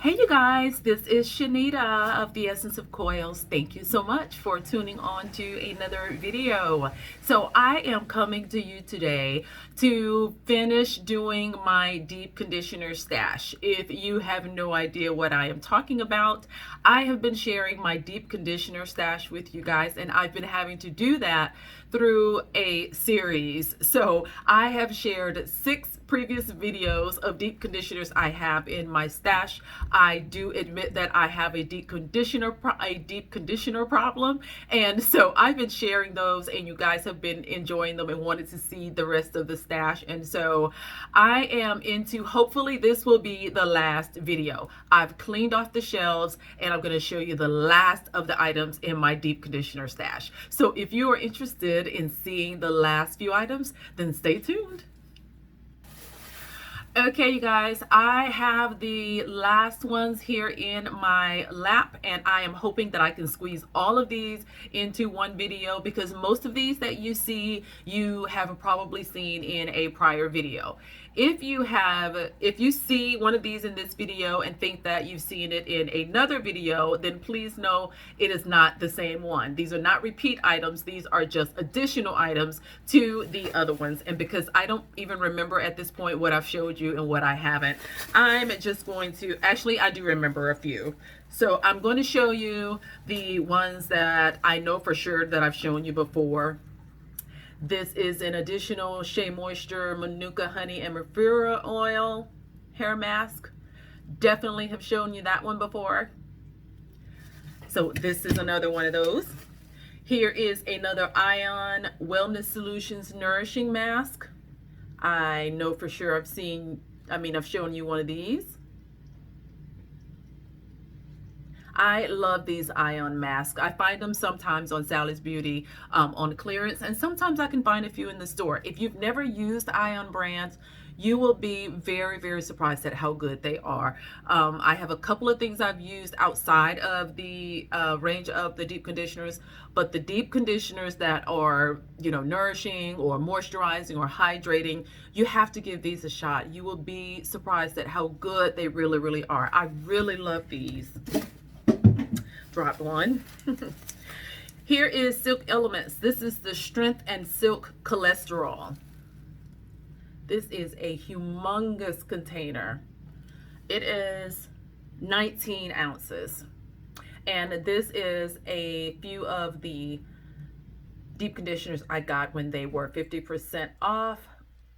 Hey you guys, this is Shanita of The Essence of Coils. Thank you so much for tuning on to another video. So I am coming to you today to finish doing my deep conditioner stash. If you have no idea what I am talking about, I have been sharing my deep conditioner stash with you guys, and I've been having to do that through a series. So I have shared 6 previous videos of deep conditioners I have in my stash. I do admit that I have a deep conditioner problem, and so I've been sharing those, and you guys have been enjoying them and wanted to see the rest of the stash. And so I am into, hopefully this will be the last video. I've cleaned off the shelves and I'm going to show you the last of the items in my deep conditioner stash. So if you are interested in seeing the last few items, then stay tuned. Okay, you guys, I have the last ones here in my lap, and I am hoping that I can squeeze all of these into one video, because most of these that you see, you have probably seen in a prior video. If you see one of these in this video and think that you've seen it in another video, then please know it is not the same one. These are not repeat items. These are just additional items to the other ones. And because I don't even remember at this point what I've showed you and what I haven't, I'm just going to, actually I do remember a few. So I'm going to show you the ones that I know for sure that I've shown you before. This is an additional SheaMoisture Manuka honey and referral oil hair mask. Definitely have shown you that one before. So this is another one of those. Here is another Ion Wellness Solutions Nourishing mask. I know for sure I've shown you one of these. I love these Ion masks. I find them sometimes on Sally's Beauty on clearance, and sometimes I can find a few in the store. If you've never used Ion brands, you will be very, very surprised at how good they are. I have a couple of things I've used outside of the range of the deep conditioners, but the deep conditioners that are, nourishing or moisturizing or hydrating, you have to give these a shot. You will be surprised at how good they really, really are. I really love these. Drop one. Here is Silk Elements. This is the Strength and Silk Cholesterol. This is a humongous container. It is 19 ounces. And this is a few of the deep conditioners I got when they were 50% off.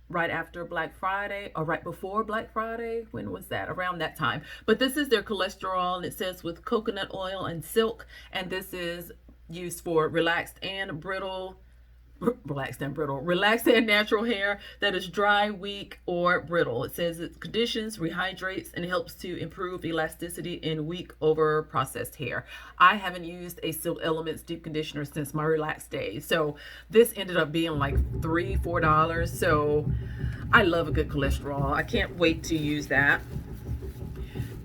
Right after Black Friday, or right before Black Friday. When was that? Around that time. But this is their cholesterol, and it says with coconut oil and silk, and this is used for relaxed and natural hair that is dry, weak, or brittle. It says it conditions, rehydrates, and helps to improve elasticity in weak, over processed hair. I haven't used a Silk Elements deep conditioner since my relaxed days, so this ended up being like $3-4. So I love a good cholesterol. I can't wait to use that.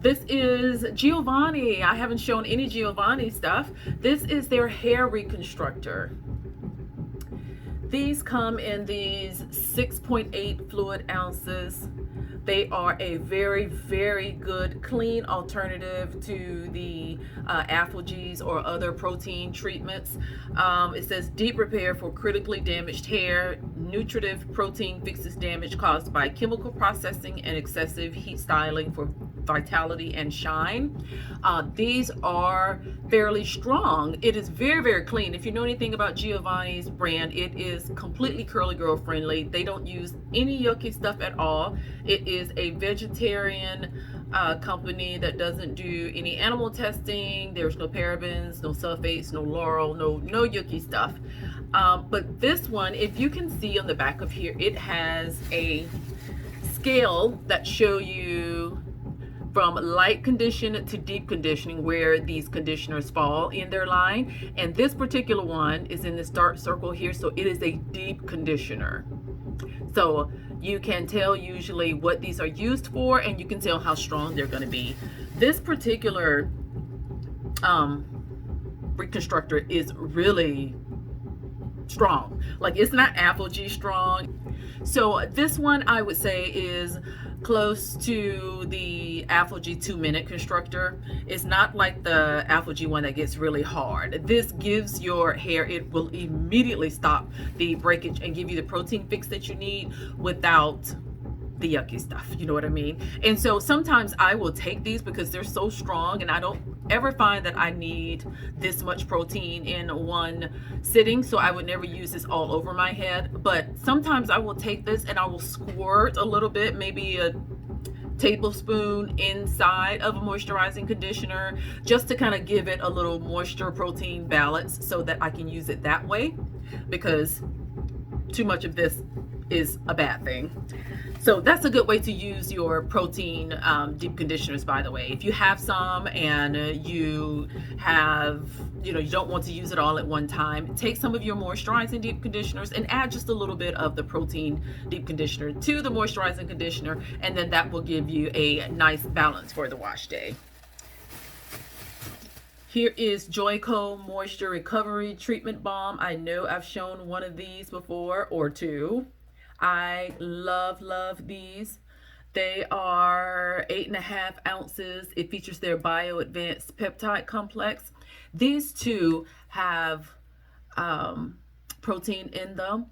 This is Giovanni. I haven't shown any Giovanni stuff. This is their hair reconstructor. These come in these 6.8 fluid ounces. They are a very, very good clean alternative to the Alpha-Gs or other protein treatments. It says deep repair for critically damaged hair. Nutritive protein fixes damage caused by chemical processing and excessive heat styling for vitality and shine. These are fairly strong. It is very, very clean. If you know anything about Giovanni's brand, it is completely curly girl friendly. They don't use any yucky stuff at all. It is a vegetarian company that doesn't do any animal testing. There's no parabens, no sulfates, no laurel, no yucky stuff. But this one, if you can see on the back of here, it has a scale that show you from light condition to deep conditioning where these conditioners fall in their line, and this particular one is in this dark circle here, so it is a deep conditioner. So you can tell usually what these are used for, and you can tell how strong they're going to be. This particular Reconstructor is really strong. Like, it's not Apple G strong. So this one I would say is close to the Alpha-G 2-minute constructor. It's not like the Alpha-G one that gets really hard. This gives your hair, it will immediately stop the breakage and give you the protein fix that you need without the yucky stuff, you know what I mean? And so sometimes I will take these because they're so strong, and I don't ever find that I need this much protein in one sitting, so I would never use this all over my head. But sometimes I will take this and I will squirt a little bit, maybe a tablespoon inside of a moisturizing conditioner, just to kind of give it a little moisture protein balance so that I can use it that way, because too much of this is a bad thing. So that's a good way to use your protein deep conditioners, by the way. If you have some and you have, you don't want to use it all at one time, take some of your moisturizing deep conditioners and add just a little bit of the protein deep conditioner to the moisturizing conditioner, and then that will give you a nice balance for the wash day. Here is Joico Moisture Recovery Treatment Balm. I know I've shown one of these before, or two. I love these. They are 8.5 ounces. It features their Bio Advanced Peptide Complex. These two have protein in them.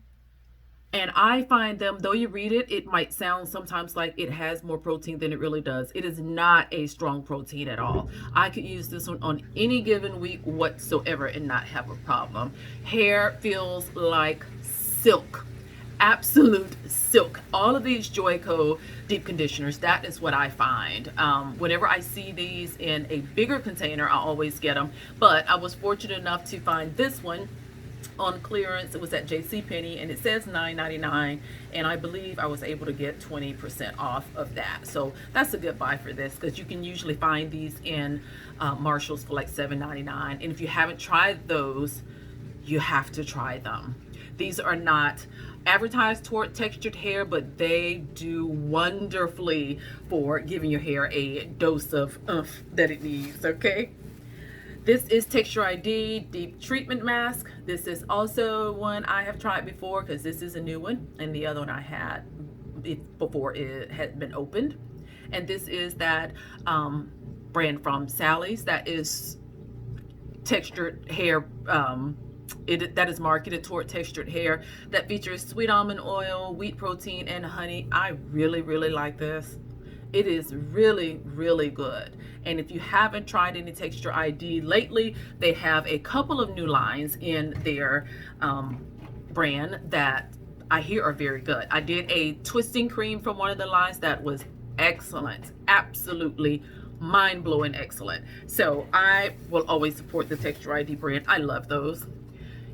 And I find them, though you read it, it might sound sometimes like it has more protein than it really does. It is not a strong protein at all. I could use this one on any given week whatsoever and not have a problem. Hair feels like silk. Absolute silk. All of these Joico deep conditioners, that is what I find. Whenever I see these in a bigger container, I always get them. But I was fortunate enough to find this one on clearance. It was at JCPenney and it says $9.99, and I believe I was able to get 20% off of that. So that's a good buy for this, because you can usually find these in Marshall's for like $7.99. And if you haven't tried those, you have to try them. These are not advertised toward textured hair, but they do wonderfully for giving your hair a dose of oomph that it needs, okay? This is Texture ID Deep Treatment Mask. This is also one I have tried before, because this is a new one, and the other one I had before it had been opened. And this is that brand from Sally's that is textured hair, that is marketed toward textured hair, that features sweet almond oil, wheat protein, and honey. I really like this. It is really good. And if you haven't tried any Texture ID lately, they have a couple of new lines in their brand that I hear are very good. I did a twisting cream from one of the lines that was excellent, absolutely mind-blowing excellent. So I will always support the Texture ID brand. I love those.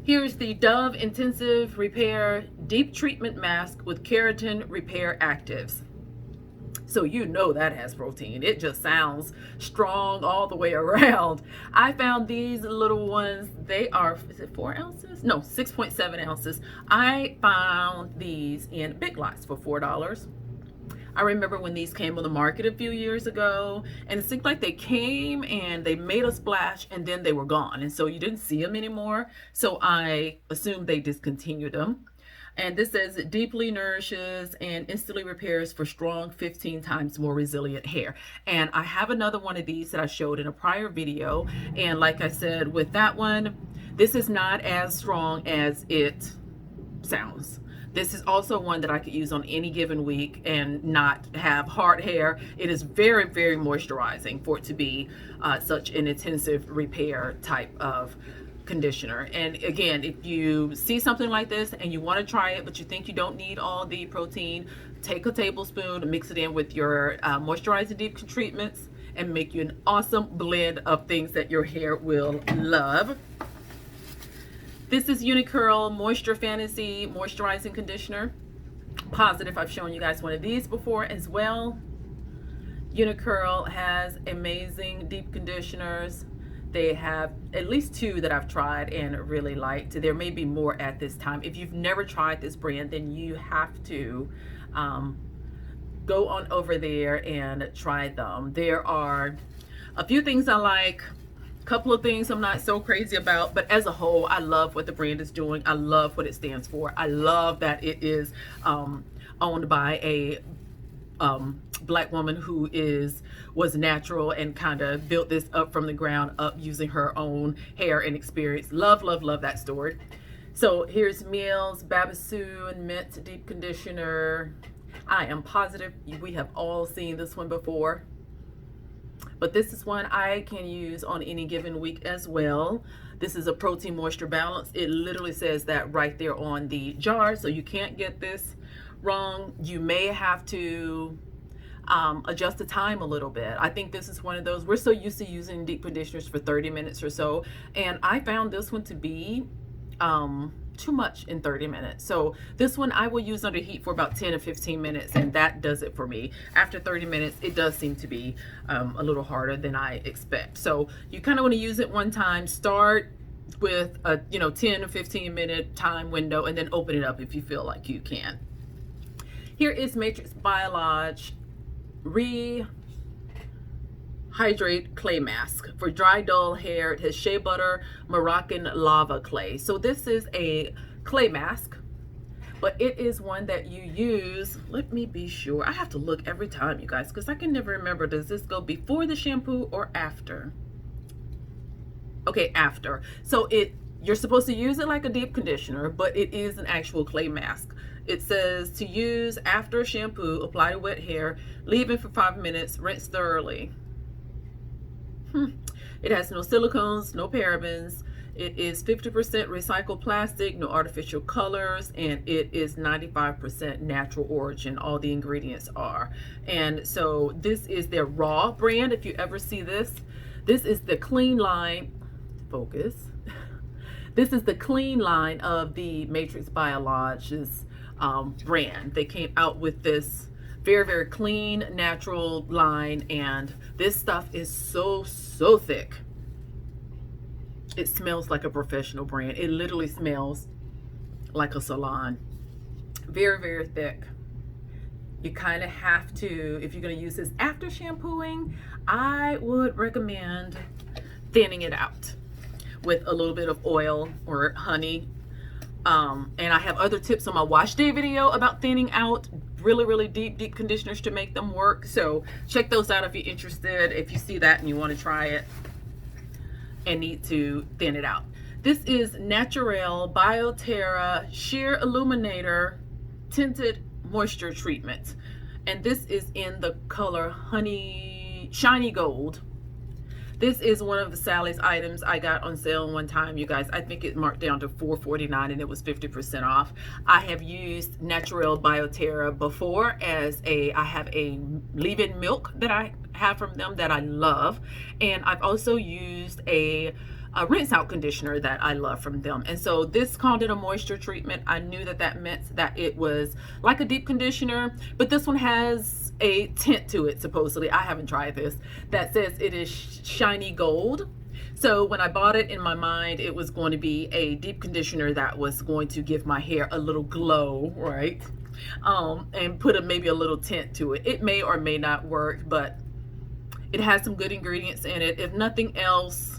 Here's the Dove Intensive Repair Deep Treatment Mask with Keratin Repair Actives. So you know that has protein. It just sounds strong all the way around. I found these little ones. They are, is it 4 ounces? No, 6.7 ounces. I found these in Big Lots for $4. I remember when these came on the market a few years ago, and it seemed like they came and they made a splash and then they were gone. And so you didn't see them anymore. So I assumed they discontinued them. And this says it deeply nourishes and instantly repairs for strong 15 times more resilient hair. And I have another one of these that I showed in a prior video. And like I said, with that one, this is not as strong as it sounds. This is also one that I could use on any given week and not have hard hair. It is very moisturizing for it to be such an intensive repair type of conditioner. And again, if you see something like this and you want to try it, but you think you don't need all the protein, take a tablespoon, mix it in with your moisturizing deep treatments, and make you an awesome blend of things that your hair will love. This is Uniqurll Moisture Fantasy Moisturizing Conditioner. Positive I've shown you guys one of these before as well. Uniqurll has amazing deep conditioners. They have at least 2 that I've tried and really liked. There may be more at this time. If you've never tried this brand, then you have to go on over there and try them. There are a few things I like, a couple of things I'm not so crazy about, but as a whole, I love what the brand is doing. I love what it stands for. I love that it is owned by a black woman who was natural and kind of built this up from the ground up using her own hair and experience. Love, love, love that story. So here's Mielle's Babassau and Mint Deep Conditioner. I am positive we have all seen this one before, but this is one I can use on any given week as well. This is a protein moisture balance. It literally says that right there on the jar, so you can't get this wrong. You may have to adjust the time a little bit. I think this is one of those, we're so used to using deep conditioners for 30 minutes or so, and I found this one to be too much in 30 minutes. So this one I will use under heat for about 10 or 15 minutes, and that does it for me. After 30 minutes, it does seem to be a little harder than I expect. So you kind of want to use it one time, start with a 10 or 15 minute time window, and then open it up if you feel like you can. Here is Matrix Biolage Rehydrate Clay Mask for dry, dull hair. It has shea butter, Moroccan lava clay. So this is a clay mask, but it is one that you use. Let me be sure. I have to look every time, you guys, because I can never remember. Does this go before the shampoo or after? Okay, after. So you're supposed to use it like a deep conditioner, but it is an actual clay mask. It says to use after shampoo, apply to wet hair, leave it for 5 minutes, rinse thoroughly. It has no silicones, no parabens. It is 50% recycled plastic, no artificial colors, and it is 95% natural origin. All the ingredients are. And so this is their raw brand. If you ever see this, this is the clean line. Focus. This is the clean line of the Matrix Biologe's brand. They came out with this very, very clean, natural line, and this stuff is so thick. It smells like a professional brand. It literally smells like a salon. Very, very thick. You kind of have to, if you're going to use this after shampooing, I would recommend thinning it out with a little bit of oil or honey. And I have other tips on my wash day video about thinning out really deep conditioners to make them work. So check those out if you're interested, if you see that and you want to try it and need to thin it out. This is Naturelle Biotera Sheer Illuminator Tinted Moisture Treatment. And this is in the color Honey Shiny Gold. This is one of the Sally's items I got on sale one time, you guys. I think it marked down to $4.49 and it was 50% off. I have used Naturelle Biotera before I have a leave-in milk that I have from them that I love. And I've also used a rinse out conditioner that I love from them. And so this called it a moisture treatment. I knew that meant that it was like a deep conditioner, but this one has a tint to it, supposedly. I haven't tried this. That says it is shiny gold. So when I bought it, in my mind, it was going to be a deep conditioner that was going to give my hair a little glow, right? And put maybe a little tint to it. It may or may not work, but it has some good ingredients in it. If nothing else,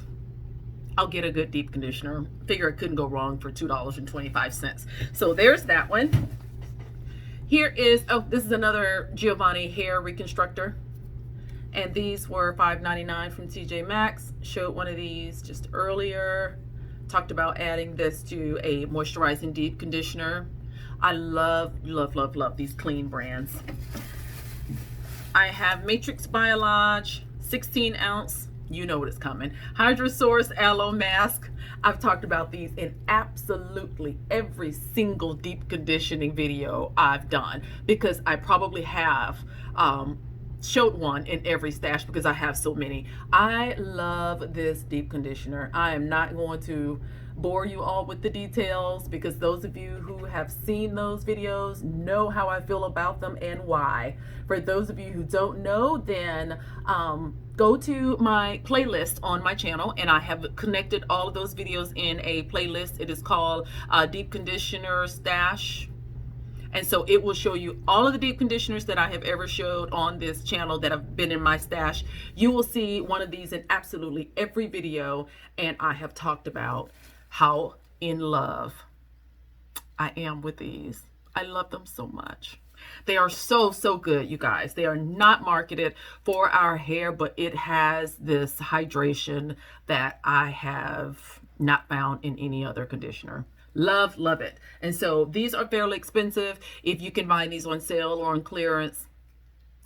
I'll get a good deep conditioner. Figure it couldn't go wrong for $2.25. So there's that one. Here is, this is another Giovanni hair reconstructor. And these were $5.99 from TJ Maxx. Showed one of these just earlier. Talked about adding this to a moisturizing deep conditioner. I love these clean brands. I have Matrix Biolage 16 ounce. You know what is coming. Hydrasource Aloe Mask. I've talked about these in absolutely every single deep conditioning video I've done, because I probably have showed one in every stash because I have so many. I love this deep conditioner. I am not going to bore you all with the details, because those of you who have seen those videos know how I feel about them and why. For those of you who don't know, then go to my playlist on my channel, and I have connected all of those videos in a playlist. It is called Deep Conditioner Stash. And so it will show you all of the deep conditioners that I have ever showed on this channel that have been in my stash. You will see one of these in absolutely every video, and I have talked about how in love I am with these. I love them so much. They are so, so good, you guys. They are not marketed for our hair, but it has this hydration that I have not found in any other conditioner. Love, love it. And so these are fairly expensive. If you can find these on sale or on clearance,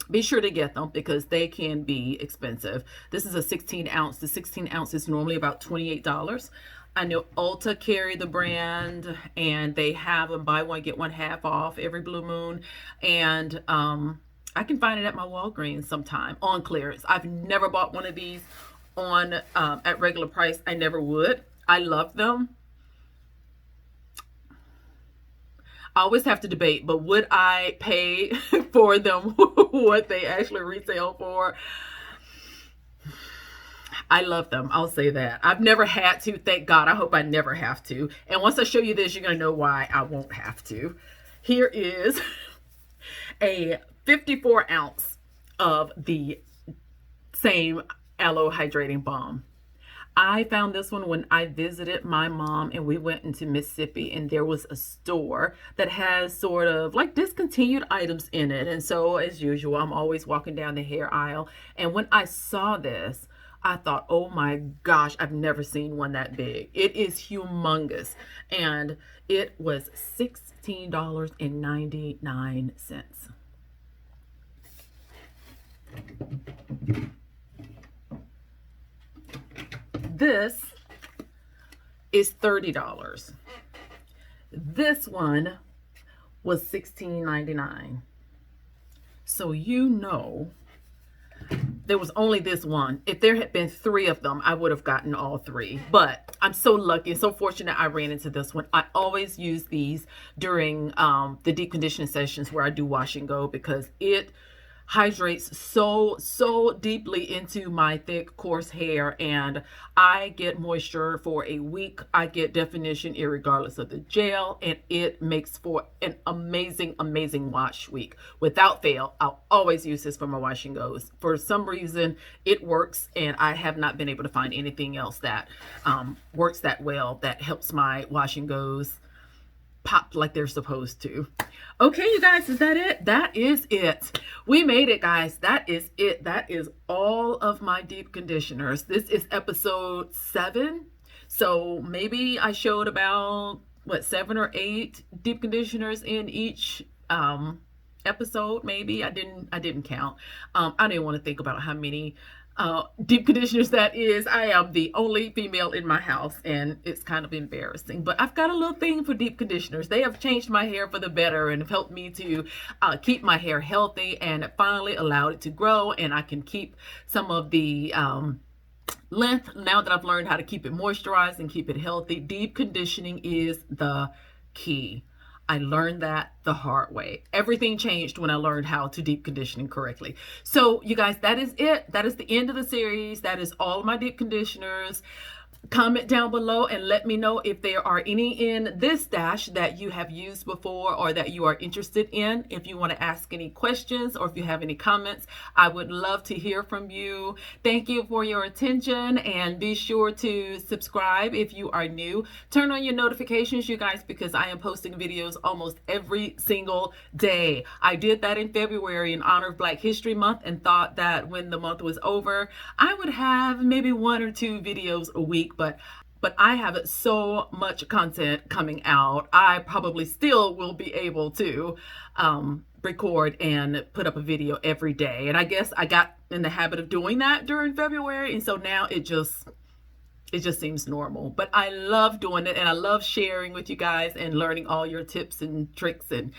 be sure to get them because they can be expensive. This is a 16 ounce. The 16 ounce is normally about $28. I know Ulta carry the brand, and they have a buy one get one half off every blue moon. And I can find it at my Walgreens sometime on clearance. I've never bought one of these on at regular price. I never would. I love them. I always have to debate, but would I pay for them what they actually retail for? I love them. I'll say that. I've never had to. Thank God. I hope I never have to. And once I show you this, you're going to know why I won't have to. Here is a 54 ounce of the same Aloe Hydrating Balm. I found this one when I visited my mom and we went into Mississippi, and there was a store that has sort of like discontinued items in it. And so as usual, I'm always walking down the hair aisle. And when I saw this, I thought, oh my gosh, I've never seen one that big. It is humongous. And it was $16.99. This is $30. This one was $16.99. So you know there was only this one. If there had been 3 of them, I would have gotten all 3. But I'm so lucky and so fortunate I ran into this one. I always use these during the deep conditioning sessions where I do wash and go, because it hydrates so deeply into my thick coarse hair, and I get moisture for a week. I get definition irregardless of the gel, and it makes for an amazing wash week without fail. I'll always use this for my wash and goes. For some reason it works, and I have not been able to find anything else that works that well, that helps my wash and goes pop like they're supposed to. Okay, you guys, is that it? That is it. We made it, guys. That is it. That is all of my deep conditioners. This is episode 7. So maybe I showed about, what, 7 or 8 deep conditioners in each episode. Maybe I didn't count. I didn't want to think about how many deep conditioners that is. I am the only female in my house, and it's kind of embarrassing, but I've got a little thing for deep conditioners. They have changed my hair for the better and have helped me to keep my hair healthy, and finally allowed it to grow, and I can keep some of the length now that I've learned how to keep it moisturized and keep it healthy. Deep conditioning is the key. I learned that the hard way. Everything changed when I learned how to deep conditioning correctly. So you guys, that is it. That is the end of the series. That is all of my deep conditioners. Comment down below and let me know if there are any in this stash that you have used before or that you are interested in. If you want to ask any questions or if you have any comments, I would love to hear from you. Thank you for your attention, and be sure to subscribe if you are new. Turn on your notifications, you guys, because I am posting videos almost every single day. I did that in February in honor of Black History Month, and thought that when the month was over, I would have maybe 1 or 2 videos a week. But I have so much content coming out. I probably still will be able to record and put up a video every day. And I guess I got in the habit of doing that during February, and so now it just seems normal. But I love doing it, and I love sharing with you guys and learning all your tips and tricks and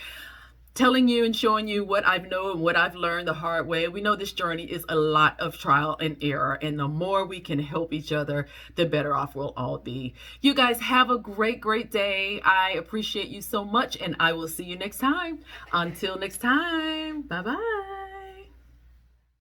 telling you and showing you what I've known and what I've learned the hard way. We know this journey is a lot of trial and error, and the more we can help each other, the better off we'll all be. You guys have a great day. I appreciate you so much, and I will see you next time. Until next time, bye-bye.